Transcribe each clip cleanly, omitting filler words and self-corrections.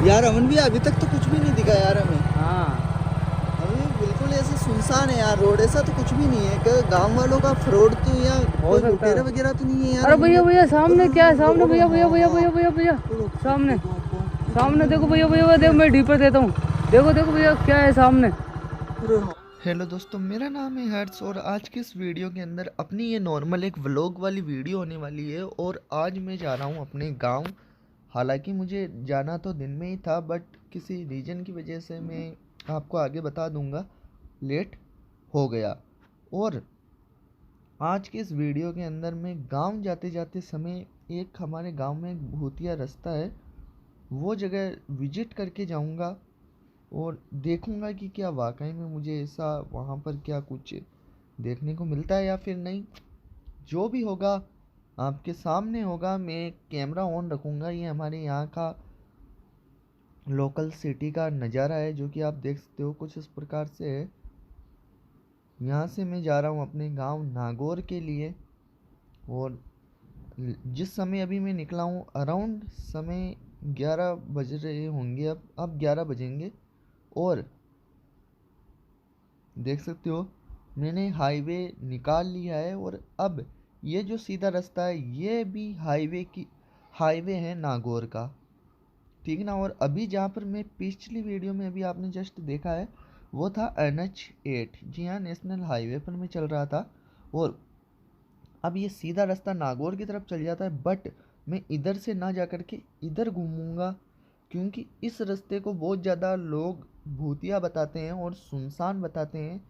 यार अमन भी अभी तक तो कुछ भी नहीं दिखा यार हमें। हाँ अभी बिल्कुल ऐसे सुनसान है यार, रोड ऐसा तो कुछ भी नहीं है। गांव वालों का फ्रॉड तो या कोई लुटेरा वगैरह तो नहीं है यार। अरे भैया भैया सामने क्या है? सामने भैया भैया भैया भैया भैया भैया सामने सामने देखो भैया भैया देखो, मैं डीपर देता हूँ। देखो देखो भैया क्या है सामने। हेलो दोस्तों, मेरा नाम है हर्ष और आज की इस वीडियो के अंदर अपनी ये नॉर्मल एक व्लॉग वाली वीडियो होने वाली है। और आज मैं जा रहा हूँ अपने गांव। हालांकि मुझे जाना तो दिन में ही था, बट किसी रीज़न की वजह से मैं आपको आगे बता दूंगा, लेट हो गया। और आज की इस वीडियो के अंदर मैं गांव जाते जाते समय एक हमारे गांव में एक भूतिया रास्ता है, वो जगह विजिट करके जाऊंगा और देखूंगा कि क्या वाकई में मुझे ऐसा वहाँ पर क्या कुछ देखने को मिलता है या फिर नहीं। जो भी होगा आपके सामने होगा। मैं कैमरा ऑन रखूँगा। ये हमारे यहाँ का लोकल सिटी का नज़ारा है जो कि आप देख सकते हो, कुछ इस प्रकार से है। यहाँ से मैं जा रहा हूँ अपने गांव नागौर के लिए। और जिस समय अभी मैं निकला हूँ अराउंड समय 11 बज रहे होंगे। अब 11 बजेंगे। और देख सकते हो मैंने हाईवे निकाल लिया है। और अब ये जो सीधा रास्ता है ये भी हाईवे है नागौर का, ठीक ना। और अभी जहाँ पर मैं पिछली वीडियो में अभी आपने जस्ट देखा है वो था NH8, जी हाँ, नेशनल हाईवे पर मैं चल रहा था। और अब ये सीधा रास्ता नागौर की तरफ चल जाता है, बट मैं इधर से ना जा कर के इधर घूमूंगा क्योंकि इस रास्ते को बहुत ज़्यादा लोग भूतिया बताते हैं और सुनसान बताते हैं।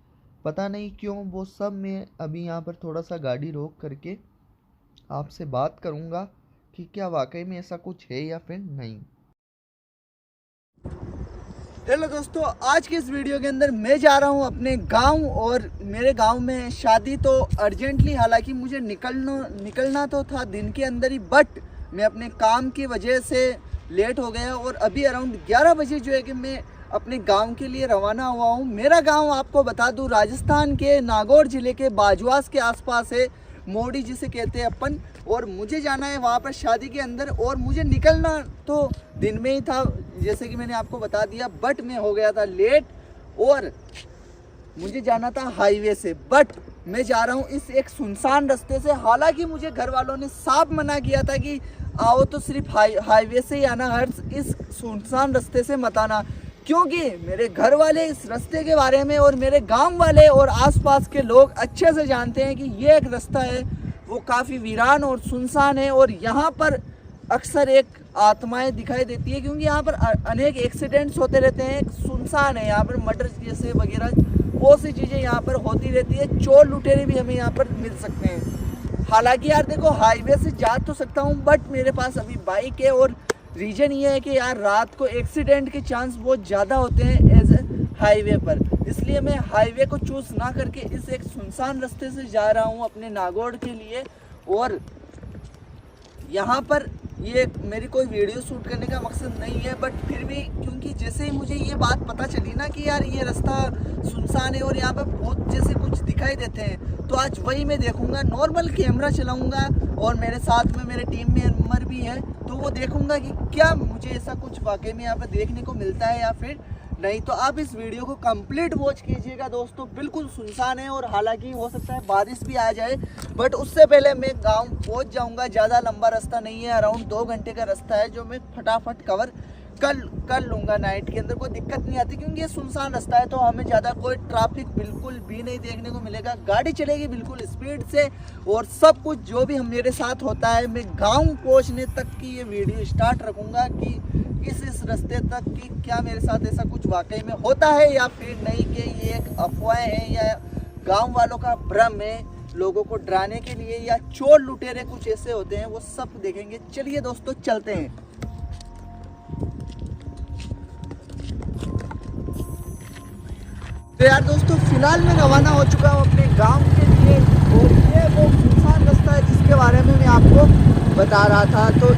पता नहीं क्यों वो सब। मैं अभी यहाँ पर थोड़ा सा गाड़ी रोक करके आपसे बात करूँगा कि क्या वाकई में ऐसा कुछ है या फिर नहीं। हेलो दोस्तों, आज के इस वीडियो के अंदर मैं जा रहा हूं अपने गांव। और मेरे गांव में शादी तो अर्जेंटली, हालांकि मुझे निकलना तो था दिन के अंदर ही, बट मैं अपने काम की वजह से लेट हो गया। और अभी अराउंड 11 बजे जो है कि मैं अपने गांव के लिए रवाना हुआ हूं। मेरा गांव आपको बता दूं राजस्थान के नागौर ज़िले के बाजवास के आसपास है, मोड़ी जिसे कहते हैं अपन। और मुझे जाना है वहाँ पर शादी के अंदर। और मुझे निकलना तो दिन में ही था जैसे कि मैंने आपको बता दिया, बट मैं हो गया था लेट। और मुझे जाना था हाईवे से, बट मैं जा रहा हूँ इस एक सुनसान रास्ते से। हालांकि मुझे घर वालों ने साफ मना किया था कि आओ तो सिर्फ हाईवे से ही आना, हर इस सुनसान रास्ते से मत आना, क्योंकि मेरे घर वाले इस रास्ते के बारे में और मेरे गांव वाले और आसपास के लोग अच्छे से जानते हैं कि ये एक रास्ता है वो काफ़ी वीरान और सुनसान है। और यहाँ पर अक्सर एक आत्माएं दिखाई देती है क्योंकि यहाँ पर अनेक एक्सीडेंट्स होते रहते हैं। सुनसान है यहाँ पर, मर्डर जैसे वगैरह बहुत सी चीज़ें यहाँ पर होती रहती है। चोर लुटेरे भी हमें यहाँ पर मिल सकते हैं। हालांकि यार देखो, हाईवे से जा तो सकता हूँ, बट मेरे पास अभी बाइक है। और रीज़न ये है कि यार रात को एक्सीडेंट के चांस बहुत ज़्यादा होते हैं एज ए हाईवे पर, इसलिए मैं हाईवे को चूज़ ना करके इस एक सुनसान रास्ते से जा रहा हूँ अपने नागौर के लिए। और यहाँ पर ये मेरी कोई वीडियो शूट करने का मकसद नहीं है, बट फिर भी क्योंकि जैसे ही मुझे ये बात पता चली ना कि यार ये रास्ता सुनसान है और यहाँ पर भूत जैसे कुछ दिखाई देते हैं, तो आज वही मैं देखूंगा। नॉर्मल कैमरा चलाऊंगा और मेरे साथ में मेरे टीम मेंबर भी है, तो वो देखूंगा कि क्या मुझे ऐसा कुछ वाकई में यहाँ पर देखने को मिलता है या फिर नहीं। तो आप इस वीडियो को कंप्लीट वॉच कीजिएगा दोस्तों। बिल्कुल सुनसान है और हालांकि हो सकता है बारिश भी आ जाए, बट उससे पहले मैं गांव पहुंच जाऊंगा। ज़्यादा लंबा रास्ता नहीं है, अराउंड 2 घंटे का रास्ता है जो मैं फटाफट कवर कर लूँगा। नाइट के अंदर कोई दिक्कत नहीं आती क्योंकि ये सुनसान रास्ता है, तो हमें ज़्यादा कोई ट्रैफिक बिल्कुल भी नहीं देखने को मिलेगा। गाड़ी चलेगी बिल्कुल स्पीड से और सब कुछ जो भी हम मेरे साथ होता है मैं गांव पहुंचने तक की ये वीडियो स्टार्ट रखूँगा कि इस रास्ते तक कि क्या मेरे साथ ऐसा कुछ वाकई में होता है या फिर नहीं, कि ये एक अफवाह है या गाँव वालों का भ्रम है लोगों को डराने के लिए, या चोर लुटेरे कुछ ऐसे होते हैं, वो सब देखेंगे। चलिए दोस्तों चलते हैं। तो यार दोस्तों, फिलहाल मैं रवाना हो चुका हूँ अपने गांव के लिए। और ये वो सुनसान रास्ता है जिसके बारे में मैं आपको बता रहा था। तो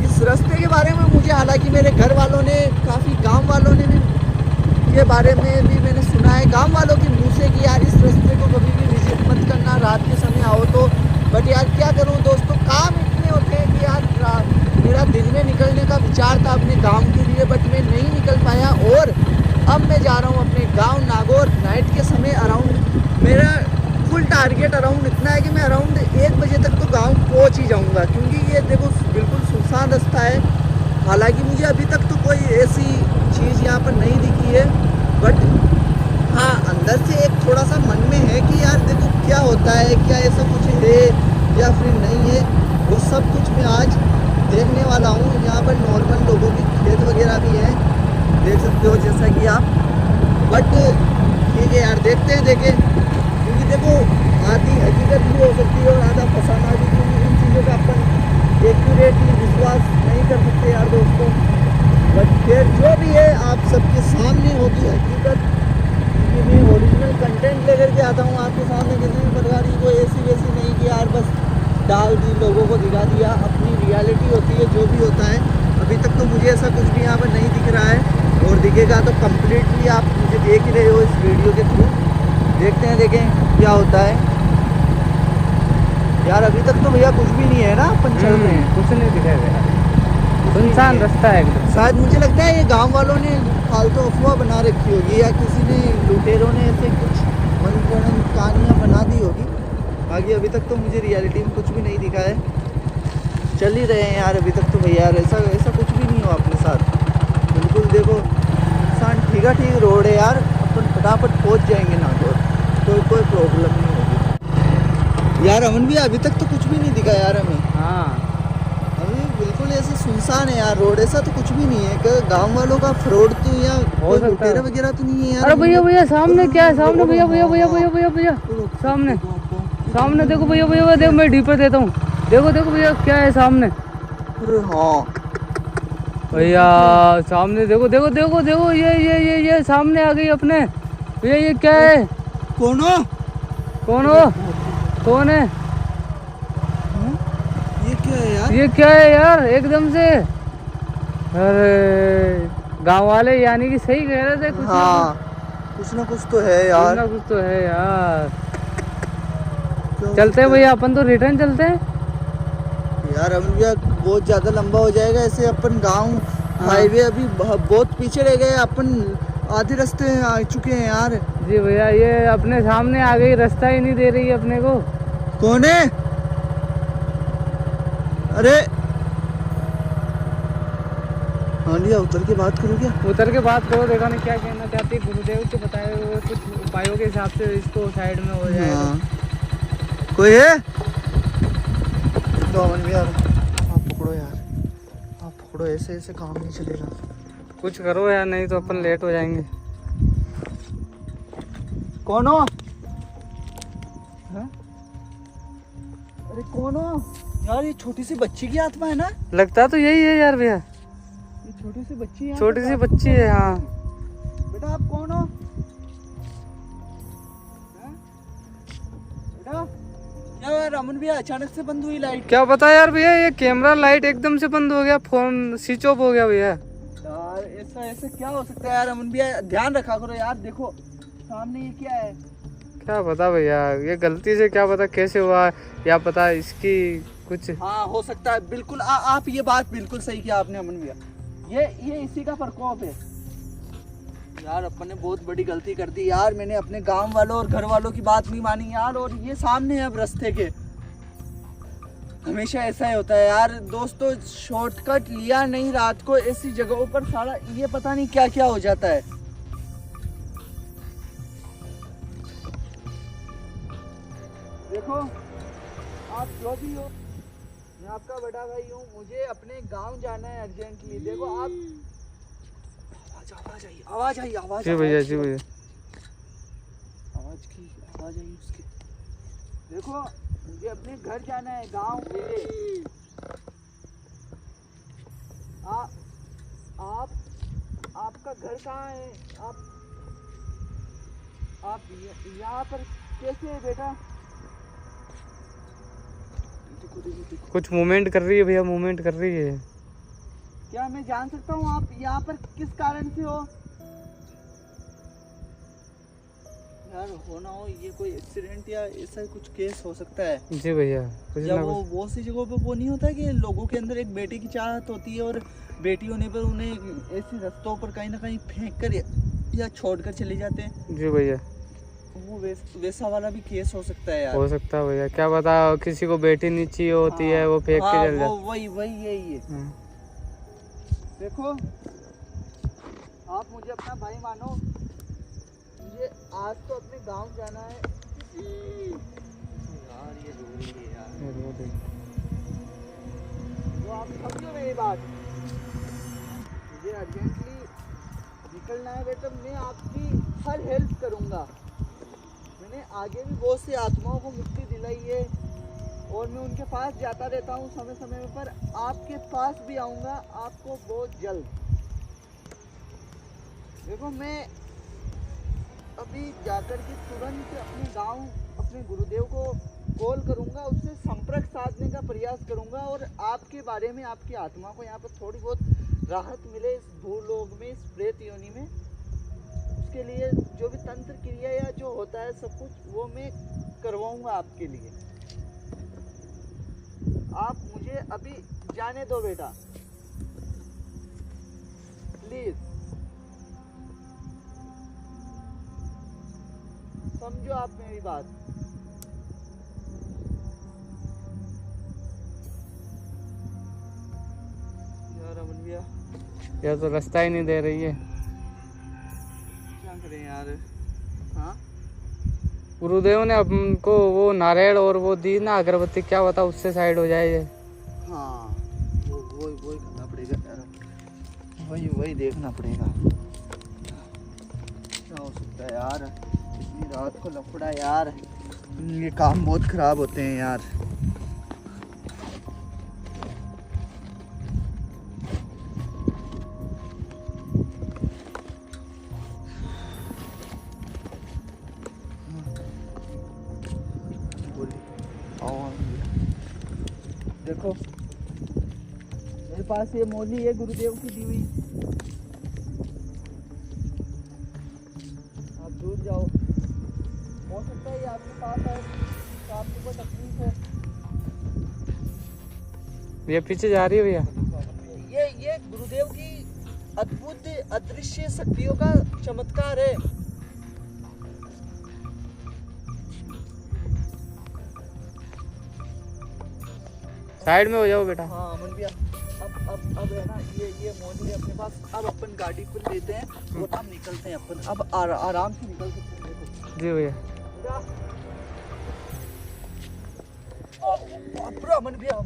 इस रास्ते के बारे में मुझे, हालांकि मेरे घर वालों ने, काफ़ी गांव वालों ने भी के बारे में भी मैंने सुना है गांव वालों के मुँह से कि यार इस रास्ते को कभी भी विजिट मत करना, रात के समय आओ तो। बट यार क्या करूँ दोस्तों, काम इतने होते हैं कि यार मेरा दिन में निकलने का विचार था अपने गांव के लिए, बट मैं नहीं निकल पाया। और अब मैं जा रहा हूँ अपने गांव नागौर। नाइट के समय अराउंड मेरा फुल टारगेट अराउंड इतना है कि मैं अराउंड 1 बजे तक तो गांव पहुंच ही जाऊंगा, क्योंकि ये देखो बिल्कुल सुनसान रास्ता है। हालांकि मुझे अभी तक तो कोई ऐसी चीज़ यहाँ पर नहीं दिखी है, बट हाँ अंदर से एक थोड़ा सा मन में है कि यार देखो क्या होता है, क्या ऐसा कुछ है या फिर नहीं है, वो सब कुछ मैं आज देखने वाला हूँ। यहाँ पर नॉर्मल लोगों की खेत वगैरह भी है, देख सकते हो जैसा कि आप। बट ठीक है यार, देखते हैं देखें, क्योंकि देखो आधी हकीकत भी हो सकती है और आधा फसाना भी, क्योंकि इन चीज़ों का अपन एक्यूरेटली विश्वास नहीं कर सकते यार दोस्तों। बट फिर जो भी है आप सबके सामने होगी हकीकत, क्योंकि मैं ओरिजिनल कंटेंट लेकर के आता हूँ आपके सामने। किसी भी प्रकार की कोई ऐसी वैसी नहीं कि यार बस डाल दी, लोगों को दिखा दिया। अपनी रियलिटी होती है जो भी होता है। अभी तक तो मुझे ऐसा कुछ भी यहाँ पर नहीं दिख रहा है, और दिखेगा तो कम्प्लीटली आप मुझे देख ही रहे हो इस वीडियो के थ्रू। देखते हैं देखें क्या होता है यार। अभी तक तो भैया कुछ भी नहीं है ना, अपन चल रहे हैं, कुछ नहीं दिखाई दे रहा, सुनसान रास्ता है एकदम। शायद मुझे लगता है ये गांव वालों ने फालतू अफवाह बना रखी होगी, या किसी ने लुटेरों ने ऐसे कुछ मनगढ़ंत कहानियाँ बना दी होगी। बाकी अभी तक तो मुझे रियलिटी में कुछ भी नहीं दिखा है। चल ही रहे हैं यार अभी तक तो भैया, ऐसा कुछ भी नहीं हो अपने साथ। बिल्कुल देखो इंसान ठीक रोड है यार, अपन फटाफट पहुँच जाएंगे नागौर, कोई प्रॉब्लम नहीं होगी यार। अमन भी अभी तक तो कुछ भी नहीं दिखा यार हमें। हाँ अभी बिल्कुल ऐसे सुनसान है यार रोड, ऐसा तो कुछ भी नहीं है। गांव वालों का फ्रॉड तो या कोई लुटेरा वगैरह तो नहीं है यार। अरे भैया सामने क्या है, सामने भैया सामने सामने देखो भैया देखो, मैं डीपर देता हूँ। देखो भैया क्या है सामने। अरे हाँ भैया सामने देखो ये सामने आ गई अपने भैया। ये क्या है? कौन है? ये क्या है यार? ये क्या है यार एकदम से? अरे गांव वाले यानी कि सही कह रहे थे, कुछ ना कुछ तो है यार। कुछ तो है यार। चलते हैं भैया, अपन तो रिटर्न चलते हैं यार। हम भैया बहुत ज़्यादा लंबा हो जाएगा ऐसे। अपन गांव हाईवे अभी बहुत पीछे रह गए, अपन आधे रास्ते आ चुके हैं यार। जी भैया, ये अपने सामने आ गई, रास्ता ही नहीं दे रही है अपने को। कौन है? अरे हाँ लिया, उतर के बात करो क्या? उतर के बात करो, देखा नहीं क्या कहना चाहती। गुरुदेव के बताए हुए कुछ उपायों के हिसाब से इसको साइड में हो जाए। हाँ। कोई है तो अमन भैया आप पकड़ो यार, आप पकड़ो, ऐसे काम नहीं चलेगा। कुछ करो यार, नहीं तो अपन लेट हो जाएंगे। कौन हो? अरे कौन हो यार? ये छोटी सी बच्ची की आत्मा है ना? लगता तो यही है यार भैया, ये छोटी सी बच्ची है। छोटी सी बच्ची है। हाँ बेटा आप कौन हो? बेटा क्या यार, अमन भैया अचानक से बंद हुई लाइट? क्या पता यार भैया, ये कैमरा लाइट एकदम से बंद हो गया, फोन स्विच ऑफ हो गया भैया। यार ऐसा क्या हो सकता है यार? अमन भैया ध्यान रखा करो यार। देखो सामने ये क्या है? क्या पता भैया, ये गलती से क्या पता कैसे हुआ, या पता इसकी कुछ। हाँ हो सकता है बिल्कुल। आप ये बात बिल्कुल सही किया आपने अमन भैया, ये इसी का प्रकोप है यार। अपन ने बहुत बड़ी गलती कर दी यार। मैंने अपने गांव वालों और घर वालों की बात नहीं मानी यार, और ये सामने है अब रास्ते के। हमेशा ऐसा ही होता है यार दोस्तों, शॉर्टकट लिया नहीं रात को ऐसी जगहों पर, सारा ये पता नहीं क्या क्या हो जाता है। देखो आप जो भी हो, मैं आपका बड़ा भाई हूँ, मुझे अपने गांव जाना है अर्जेंटली। देखो आप आवाज आई जी भैया, जी भैया, आवाज आई उसकी। देखो मुझे अपने घर जाना है, गांव मेरे। आपका घर कहाँ है? आप यहाँ पर कैसे है बेटा? कुछ मूवमेंट कर रही है भैया, मूवमेंट कर रही है। क्या मैं जान सकता हूँ आप यहाँ पर किस कारण से हो? यार हो ना हो ये कोई एक्सीडेंट या ऐसा कुछ केस हो सकता है। जी भैया कुछ या ना वो कुछ। बहुत सी जगहों पे वो नहीं होता कि लोगों के अंदर एक बेटी की चाहत होती है और बेटी होने पर उन्हें ऐसे रास्तों पर कहीं ना कहीं फेंक कर या छोड़ कर चले जाते हैं। जी भैया वो वैसा वाला भी केस हो सकता है यार। हो सकता है भैया, क्या पता किसी को बेटी नीची होती है वो फेंक के चल जाती वही वही यही है। है। देखो आप मुझे अपना भाई मानो, मुझे आज तो अपने गांव जाना है। यार ये रो रही है यार। तो आप समझो मेरी बात, मुझे अर्जेंटली निकलना है बेटा। मैं आपकी हर हेल्प करूंगा। मैंने आगे भी बहुत सी आत्माओं को मुक्ति दिलाई है और मैं उनके पास जाता रहता हूँ समय समय पर। आपके पास भी आऊँगा आपको बहुत जल्द। देखो मैं अभी जाकर के तुरंत अपने गांव अपने गुरुदेव को कॉल करूंगा, उससे संपर्क साधने का प्रयास करूंगा और आपके बारे में, आपकी आत्मा को यहाँ पर थोड़ी बहुत राहत मिले इस भूलोक में, इस प्रेत योनि में। उसके लिए जो भी तंत्र क्रिया या जो होता है सब कुछ वो मैं करवाऊंगा आपके लिए। आप मुझे अभी जाने दो बेटा प्लीज। समझो आप मेरी बात। यार अमन भैया यह तो रास्ता ही नहीं दे रही है। क्या करें यार। हाँ गुरुदेव ने हमको वो नारियल और वो दी ना अगरबत्ती, क्या बता उससे साइड हो जाए ये। हाँ वही करना पड़ेगा यार। वही देखना पड़ेगा क्या हो सकता है यार। इतनी रात को लफड़ा यार, ये काम बहुत खराब होते हैं यार। देखो मेरे पास ये मोली है गुरुदेव की दी हुई। आप दूर जाओ, हो सकता है ये आपके पास है तो आपको कोई तकलीफ हो। ये पीछे जा रही है भैया। ये गुरुदेव की अद्भुत अदृश्य शक्तियों का चमत्कार है। साइड में हो जाओ बेटा। हाँ अमन भैया अब है ना ये मोनी है अपने पास। अब अपन गाड़ी पर लेते हैं और हम निकलते हैं अपन। अब आराम से निकल सकते हैं। देखो जी भैया। अमन भैया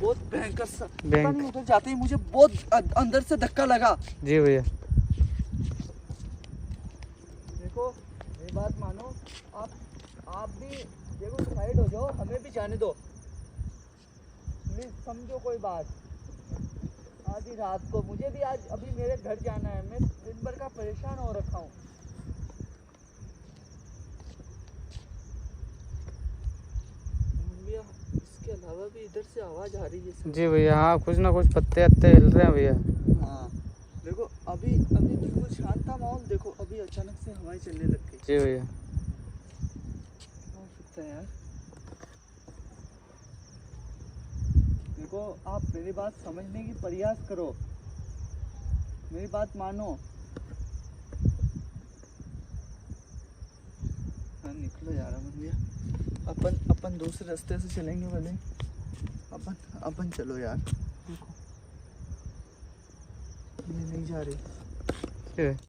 बहुत भयंकर सा पता नहीं, उधर जाते ही मुझे बहुत अंदर से धक्का लगा। जी भैया। देखो मेरी बात मानो, आप भी देखो साइड हो जाओ, हमें भी जाने दो प्लीज। समझो कोई बात। आधी रात को मुझे भी आज अभी मेरे घर जाना है। मैं दिन भर का परेशान हो रखा हूँ। भैया इसके अलावा भी इधर से आवाज आ रही है। जी भैया हाँ, कुछ ना कुछ पत्ते अत्ते हिल रहे हैं भैया। हाँ देखो अभी बिल्कुल शांत था माहौल। देखो अभी अचानक से हवाएं चलने लग गई। जी भैया। हो सकता है यार। देखो आप मेरी बात समझने की प्रयास करो, मेरी बात मानो। हाँ निकलो यार अमन भैया। अपन दूसरे रास्ते से चलेंगे भले। अपन चलो यार। देखो ये नहीं जा रही।